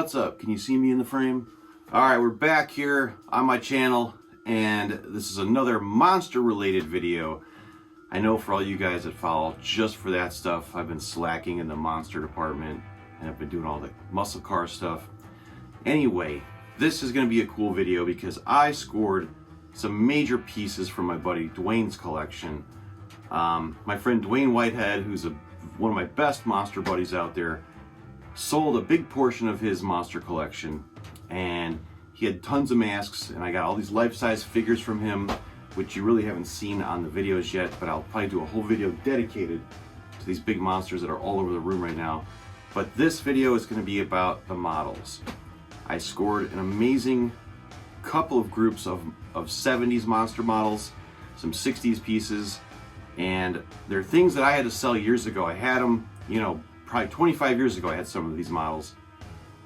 What's up? Can you see me in the frame? Alright, we're back here on my channel, and this is another monster related video. I know for all you guys that follow just for that stuff, I've been slacking in the monster department and I've been doing all the muscle car stuff. Anyway, this is going to be a cool video because I scored some major pieces from my buddy Dwayne's collection. My friend Dwayne Whitehead, who's one of my best monster buddies out there, sold a big portion of his monster collection, and he had tons of masks, and I got all these life-size figures from him, which you really haven't seen on the videos yet, but I'll probably do a whole video dedicated to these big monsters that are all over the room right now. But this video is going to be about the models. I scored an amazing couple of groups of 70s monster models, some 60s pieces, and they're things that I had to sell years ago. I had them, you know, probably 25 years ago I had some of these models.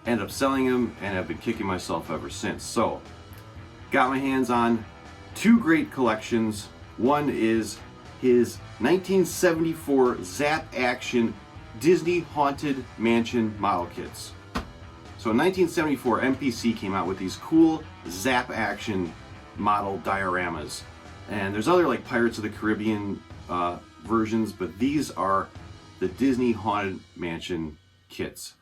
Ended up selling them and I've been kicking myself ever since. So, got my hands on two great collections. One is his 1974 Zap Action Disney Haunted Mansion model kits. So in 1974, MPC came out with these cool Zap Action model dioramas. And there's other like Pirates of the Caribbean versions, but these are the Disney Haunted Mansion kits.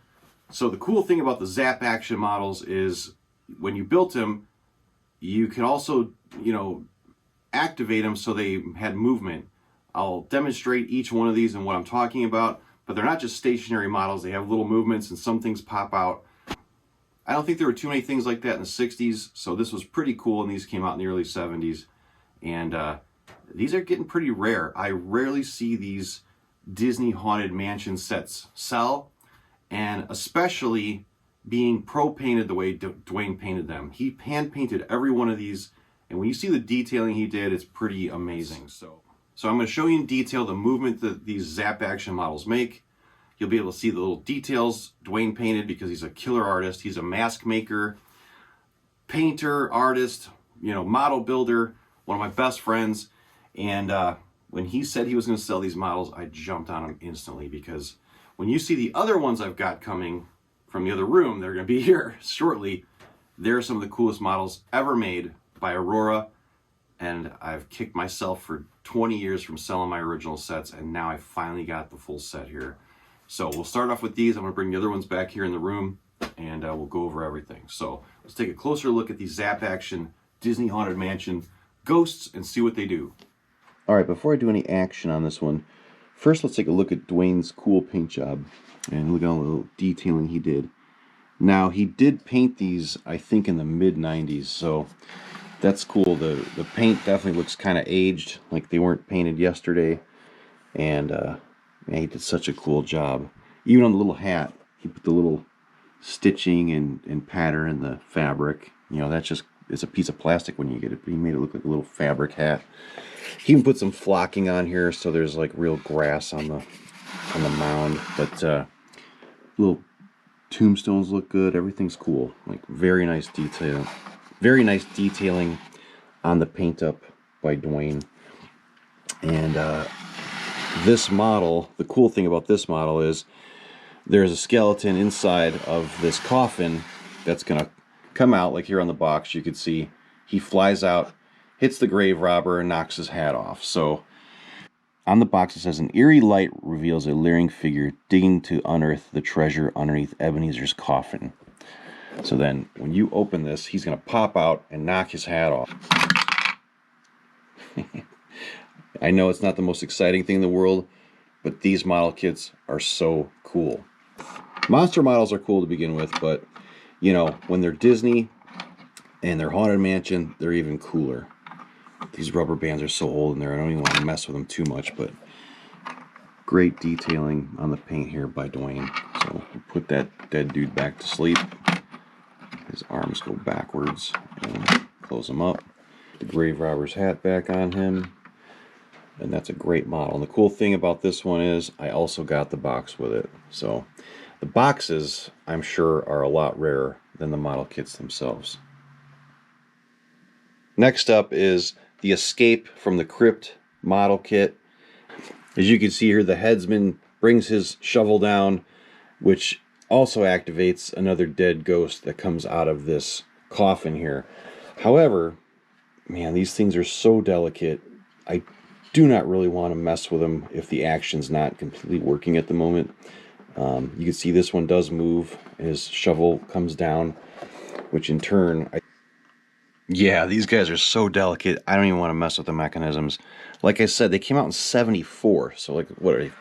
So the cool thing about the Zap Action models is when you built them, you can also, you know, activate them so they had movement. I'll demonstrate each one of these and what I'm talking about, but they're not just stationary models. They have little movements and some things pop out. I don't think there were too many things like that in the 60s, so this was pretty cool, and these came out in the early 70s. And these are getting pretty rare. I rarely see these Disney Haunted Mansion sets sell, and especially being pro-painted the way Dwayne painted them. He hand-painted every one of these, and when you see the detailing he did, it's pretty amazing. So I'm going to show you in detail the movement that these Zap Action models make. You'll be able to see the little details Dwayne painted because he's a killer artist. He's a mask maker, painter, artist, you know, model builder, one of my best friends. And when he said he was going to sell these models, I jumped on him instantly, because when you see the other ones I've got coming from the other room, they're going to be here shortly. They're some of the coolest models ever made by Aurora, and I've kicked myself for 20 years from selling my original sets, and now I finally got the full set here. So we'll start off with these. I'm going to bring the other ones back here in the room, and we'll go over everything. So let's take a closer look at these Zap Action Disney Haunted Mansion ghosts and see what they do. All right, before I do any action on this one, first let's take a look at Dwayne's cool paint job and look at all the little detailing he did. Now, he did paint these, I think, in the mid-90s, so that's cool. The paint definitely looks kind of aged, like they weren't painted yesterday, and man, he did such a cool job. Even on the little hat, he put the little stitching and pattern in the fabric. You know, that's just, it's a piece of plastic when you get it, but he made it look like a little fabric hat. He even put some flocking on here, so there's like real grass on the mound. But little tombstones look good. Everything's cool. Like very nice detail. Very nice detailing on the paint up by Dwayne. And this model, the cool thing about this model is there's a skeleton inside of this coffin that's gonna come out. Like here on the box, you could see he flies out, hits the grave robber, and knocks his hat off. So on the box it says, an eerie light reveals a leering figure digging to unearth the treasure underneath Ebenezer's coffin. So then when you open this, he's going to pop out and knock his hat off. I know it's not the most exciting thing in the world, but these model kits are so cool. Monster models are cool to begin with, but you know, when they're Disney and they're Haunted Mansion, they're even cooler. These rubber bands are so old in there, I don't even want to mess with them too much, but great detailing on the paint here by Dwayne. So we'll put that dead dude back to sleep. His arms go backwards, and close them up. The grave robber's hat back on him, and that's a great model. And the cool thing about this one is I also got the box with it. So the boxes, I'm sure, are a lot rarer than the model kits themselves. Next up is the Escape from the Crypt model kit. As you can see here, the headsman brings his shovel down, which also activates another dead ghost that comes out of this coffin here. However, man, these things are so delicate. I do not really want to mess with them if the action's not completely working at the moment. You can see this one does move. His shovel comes down, which in turn... Yeah, these guys are so delicate. I don't even want to mess with the mechanisms. Like I said, they came out in 74. So like, what are they?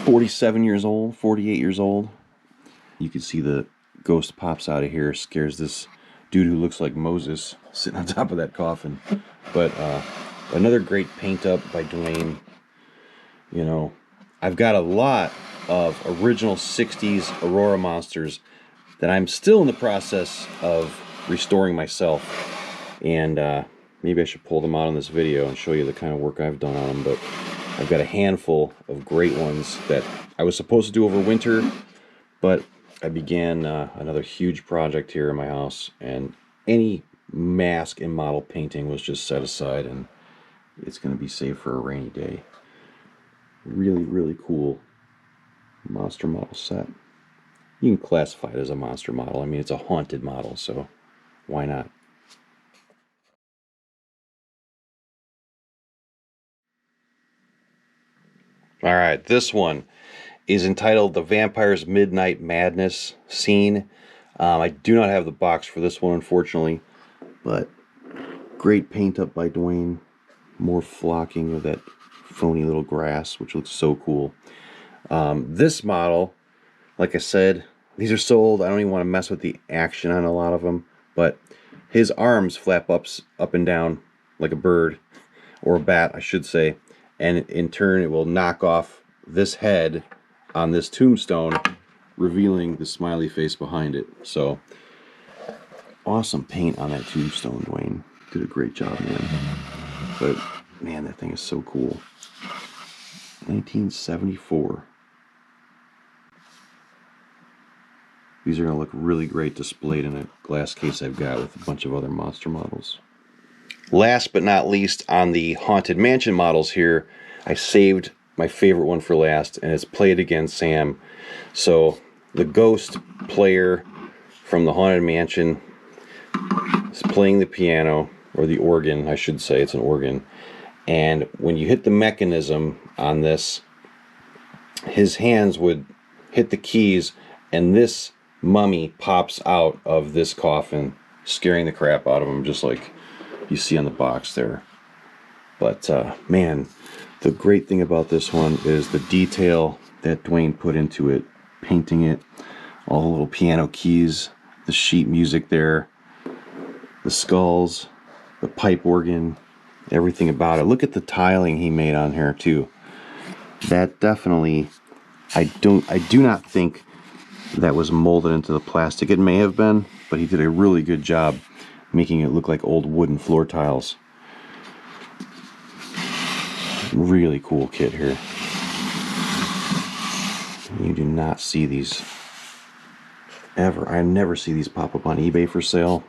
47 years old? 48 years old? You can see the ghost pops out of here, scares this dude who looks like Moses sitting on top of that coffin. But another great paint up by Dwayne. You know, I've got a lot of original 60s Aurora monsters that I'm still in the process of restoring myself, and maybe I should pull them out in this video and show you the kind of work I've done on them. But I've got a handful of great ones that I was supposed to do over winter, but I began another huge project here in my house, and any mask and model painting was just set aside, and it's going to be saved for a rainy day. Really, really cool monster model set. You can classify it as a monster model. I mean, it's a haunted model, so why not? All right, this one is entitled The Vampire's Midnight Madness Scene. I do not have the box for this one, unfortunately, but great paint up by Dwayne. More flocking of that phony little grass, which looks so cool. This model, like I said, these are so old, I don't even want to mess with the action on a lot of them, but his arms flap up and down like a bird, or a bat, I should say, and in turn it will knock off this head on this tombstone, revealing the smiley face behind it. So, awesome paint on that tombstone, Dwayne. Did a great job, man. But, man, that thing is so cool. 1974. These are going to look really great displayed in a glass case I've got with a bunch of other monster models. Last but not least, on the Haunted Mansion models here, I saved my favorite one for last, and it's Play It Again, Sam. So, the ghost player from the Haunted Mansion is playing the piano, or the organ, I should say, it's an organ. And when you hit the mechanism on this, his hands would hit the keys, and this mummy pops out of this coffin, scaring the crap out of him, just like you see on the box there. But man, the great thing about this one is the detail that Dwayne put into it, painting it, all the little piano keys, the sheet music there, the skulls, the pipe organ, everything about it. Look at the tiling he made on here too. That definitely, I do not think that was molded into the plastic. It may have been, but he did a really good job making it look like old wooden floor tiles. Really cool kit here. You do not see these ever. I never see these pop up on eBay for sale,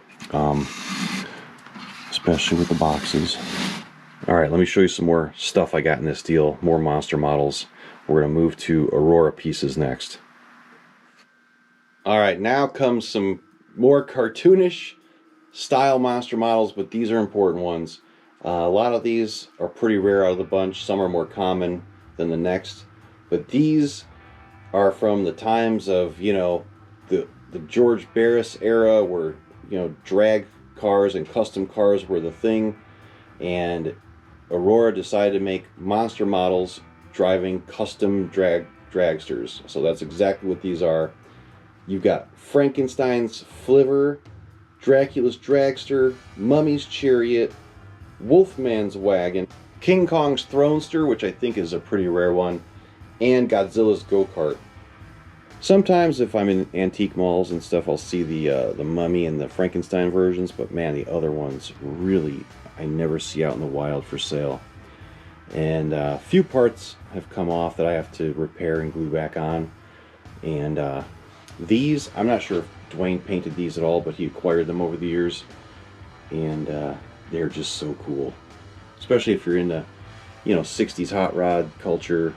especially with the boxes. All right, let me show you some more stuff I got in this deal. More monster models. We're going to move to Aurora pieces next. All right, now comes some more cartoonish style monster models, but these are important ones. A lot of these are pretty rare out of the bunch. Some are more common than the next, but these are from the times of, you know, the George Barris era, where, you know, drag cars and custom cars were the thing, and Aurora decided to make monster models driving custom dragsters. So that's exactly what these are. You've got Frankenstein's Flivver, Dracula's dragster, Mummy's chariot, Wolfman's wagon, King Kong's thronester, which I think is a pretty rare one, and Godzilla's go-kart. Sometimes if I'm in antique malls and stuff, I'll see the Mummy and the Frankenstein versions, but man, the other ones really I never see out in the wild for sale. And a few parts have come off that I have to repair and glue back on. And these, I'm not sure if Dwayne painted these at all, but he acquired them over the years. And they're just so cool. Especially if you're into, you know, 60s hot rod culture.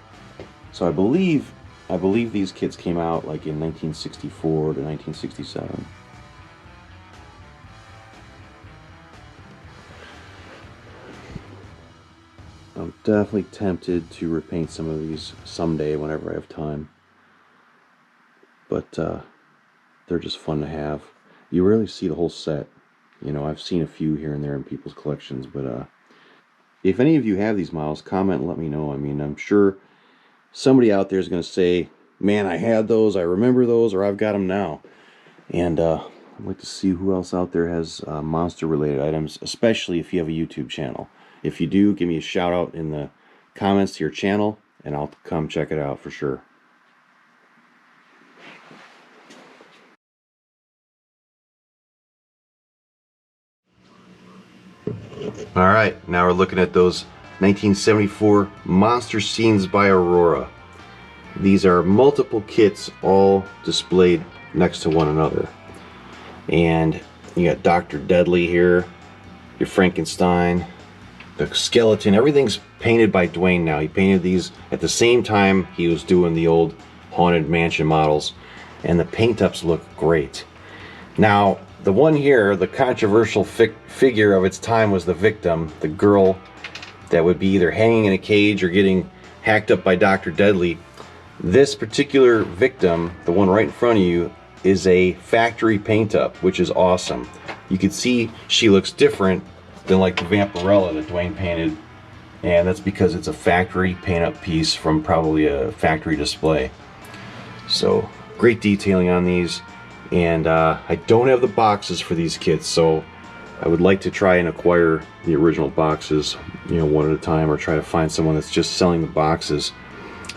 So I believe I believe these kits came out like in 1964 to 1967. I'm definitely tempted to repaint some of these someday whenever I have time. But they're just fun to have. You rarely see the whole set. You know, I've seen a few here and there in people's collections, but if any of you have these models, comment and let me know. I mean, I'm sure somebody out there is going to say, man, I had those, I remember those, or I've got them now. And I'd like to see who else out there has monster-related items, especially if you have a YouTube channel. If you do, give me a shout out in the comments to your channel, and I'll come check it out for sure. Alright, now we're looking at those 1974 Monster Scenes by Aurora. These are multiple kits all displayed next to one another. And you got Dr. Deadly here, your Frankenstein, the skeleton, everything's painted by Dwayne now. He painted these at the same time he was doing the old Haunted Mansion models, and the paint-ups look great. Now, the one here, the controversial figure of its time was the victim, the girl that would be either hanging in a cage or getting hacked up by Dr. Deadly. This particular victim, the one right in front of you, is a factory paint-up, which is awesome. You can see she looks different than like the Vampirella that Dwayne painted, and that's because it's a factory paint-up piece from probably a factory display. So, great detailing on these. And I don't have the boxes for these kits, so I would like to try and acquire the original boxes, you know, one at a time, or try to find someone that's just selling the boxes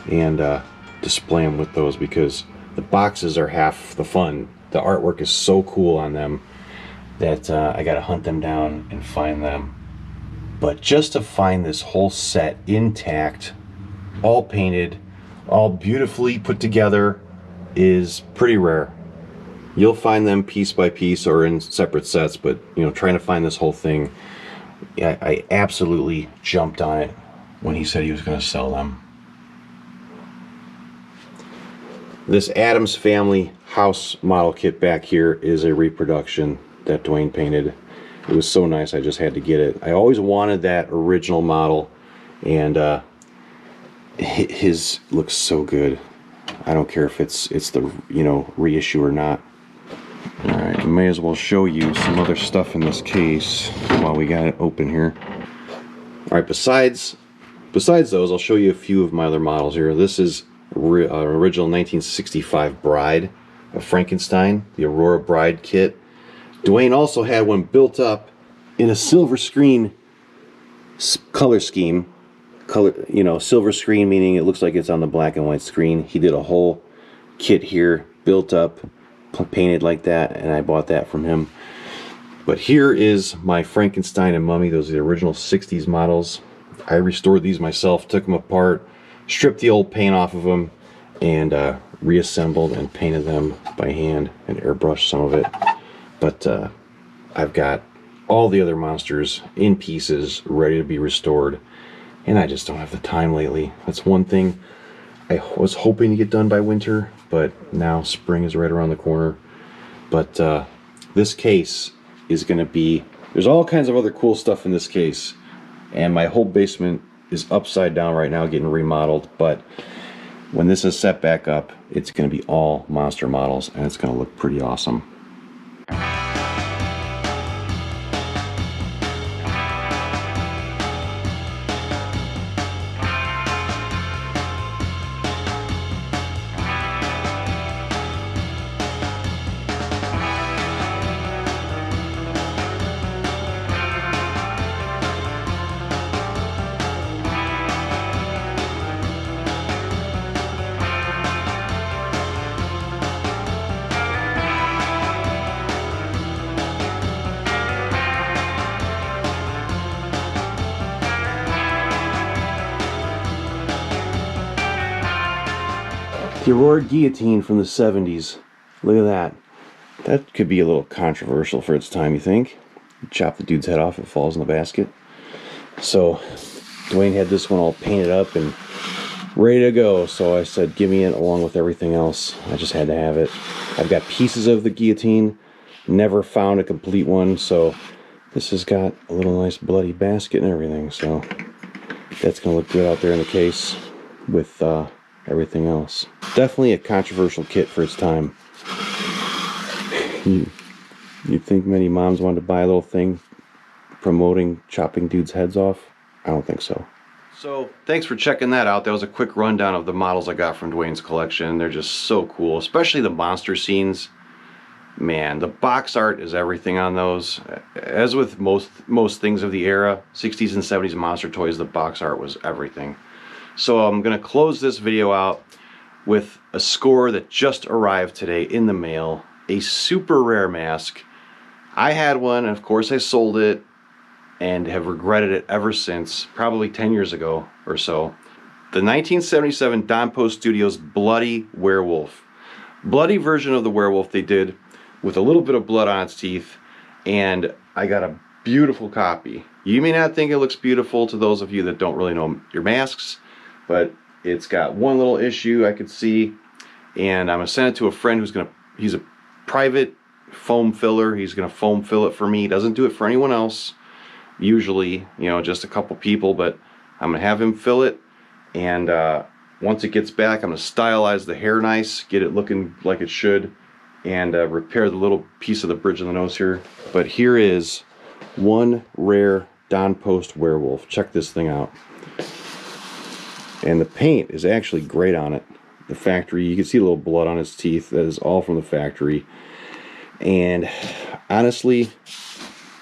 and display them with those, because the boxes are half the fun. The artwork is so cool on them that I gotta hunt them down and find them. But just to find this whole set intact, all painted, all beautifully put together, is pretty rare. You'll find them piece by piece or in separate sets, but you know, trying to find this whole thing, I absolutely jumped on it when he said he was going to sell them. This Addams Family house model kit back here is a reproduction that Dwayne painted. It was so nice, I just had to get it. I always wanted that original model, and his looks so good. I don't care if it's the, you know, reissue or not. Alright, I may as well show you some other stuff in this case while we got it open here. Alright, besides those, I'll show you a few of my other models here. This is an original 1965 Bride of Frankenstein, the Aurora Bride kit. Dwayne also had one built up in a silver screen color scheme. You know, silver screen meaning it looks like it's on the black and white screen. He did a whole kit here, built up, painted like that, and I bought that from him. But here is my Frankenstein and Mummy. Those are the original 60s models. I restored these myself, took them apart, stripped the old paint off of them, and reassembled and painted them by hand and airbrushed some of it. But I've got all the other monsters in pieces ready to be restored, and I just don't have the time lately. That's one thing I was hoping to get done by winter, but now spring is right around the corner. But this case is going to be, there's all kinds of other cool stuff in this case, and my whole basement is upside down right now getting remodeled. But when this is set back up, it's going to be all monster models, and it's going to look pretty awesome. The Aurora guillotine from the 70s. Look at that. That could be a little controversial for its time, you think? You chop the dude's head off, it falls in the basket. So, Dwayne had this one all painted up and ready to go. So I said, give me it along with everything else. I just had to have it. I've got pieces of the guillotine, never found a complete one, so this has got a little nice bloody basket and everything, so that's gonna look good out there in the case with everything else. Definitely a controversial kit for its time. You'd think many moms wanted to buy a little thing promoting chopping dudes' heads off? I don't think so. So thanks for checking that out. That was a quick rundown of the models I got from Dwayne's collection. They're just so cool, especially the monster scenes. Man, the box art is everything on those. As with most things of the era, 60s and 70s monster toys, the box art was everything. So I'm gonna close this video out with a score that just arrived today in the mail. A super rare mask. I had one, and of course I sold it, and have regretted it ever since, probably 10 years ago or so. The 1977 Don Post Studios Bloody Werewolf. Bloody version of the werewolf they did with a little bit of blood on its teeth, and I got a beautiful copy. You may not think it looks beautiful to those of you that don't really know your masks, but it's got one little issue I could see, and I'm gonna send it to a friend he's a private foam filler. He's gonna foam fill it for me. He doesn't do it for anyone else. Usually, you know, just a couple people, but I'm gonna have him fill it, and once it gets back, I'm gonna stylize the hair nice, get it looking like it should, and repair the little piece of the bridge of the nose here. But here is one rare Don Post werewolf. Check this thing out. And the paint is actually great on it. The factory, you can see a little blood on his teeth. That is all from the factory. And honestly,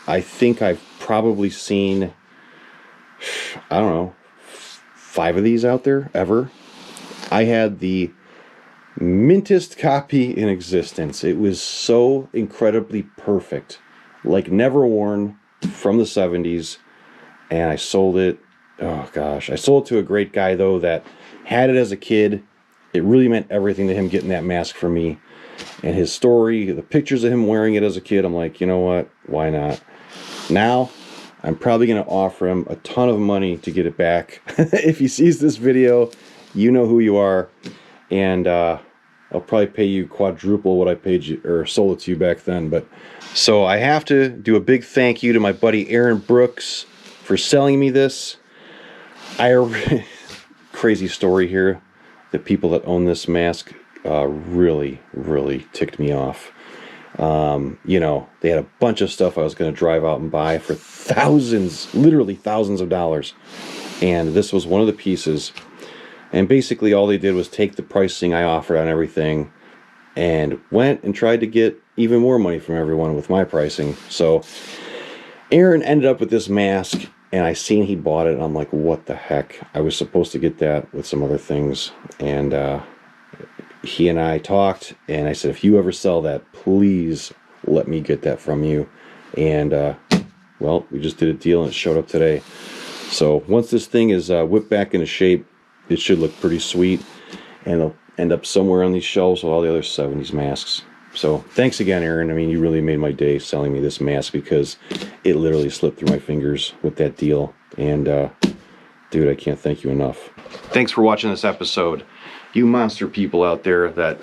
I think I've probably seen, I don't know, 5 of these out there ever. I had the mintest copy in existence. It was so incredibly perfect, like never worn, from the 70s, and I sold it. Oh gosh, I sold it to a great guy though that had it as a kid. It really meant everything to him getting that mask for me. And his story, the pictures of him wearing it as a kid, I'm like, you know what, why not? Now I'm probably going to offer him a ton of money to get it back. If he sees this video, you know who you are, and I'll probably pay you quadruple what I paid you or sold it to you back then. But so I have to do a big thank you to my buddy Aaron Brooks for selling me this. Crazy story here. The people that own this mask really ticked me off. You know, they had a bunch of stuff I was going to drive out and buy for thousands, literally thousands of dollars, and this was one of the pieces. And basically all they did was take the pricing I offered on everything and went and tried to get even more money from everyone with my pricing. So Aaron ended up with this mask, and I seen he bought it, and I'm like, what the heck? I was supposed to get that with some other things, and he and I talked, and I said, if you ever sell that, please let me get that from you. And well, we just did a deal, and it showed up today. So once this thing is whipped back into shape, it should look pretty sweet, and it'll end up somewhere on these shelves with all the other 70s masks. So thanks again, Aaron. I mean, you really made my day selling me this mask, because it literally slipped through my fingers with that deal. And dude, I can't thank you enough. Thanks for watching this episode. You monster people out there that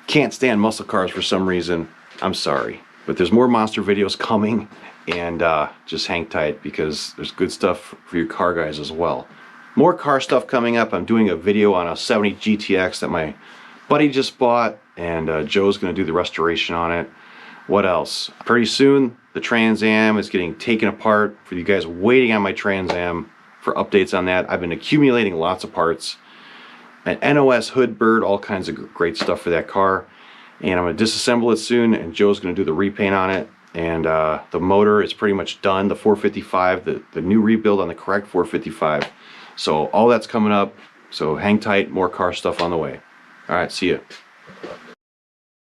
can't stand muscle cars for some reason, I'm sorry. But there's more monster videos coming, and just hang tight, because there's good stuff for you car guys as well. More car stuff coming up. I'm doing a video on a 70 GTX that my buddy just bought, and Joe's going to do the restoration on it. What else? Pretty soon, the Trans Am is getting taken apart. For you guys waiting on my Trans Am for updates on that, I've been accumulating lots of parts. An NOS hood bird, all kinds of great stuff for that car. And I'm going to disassemble it soon, and Joe's going to do the repaint on it. And the motor is pretty much done. The 455, the new rebuild on the correct 455. So all that's coming up. So hang tight, more car stuff on the way. All right, see ya.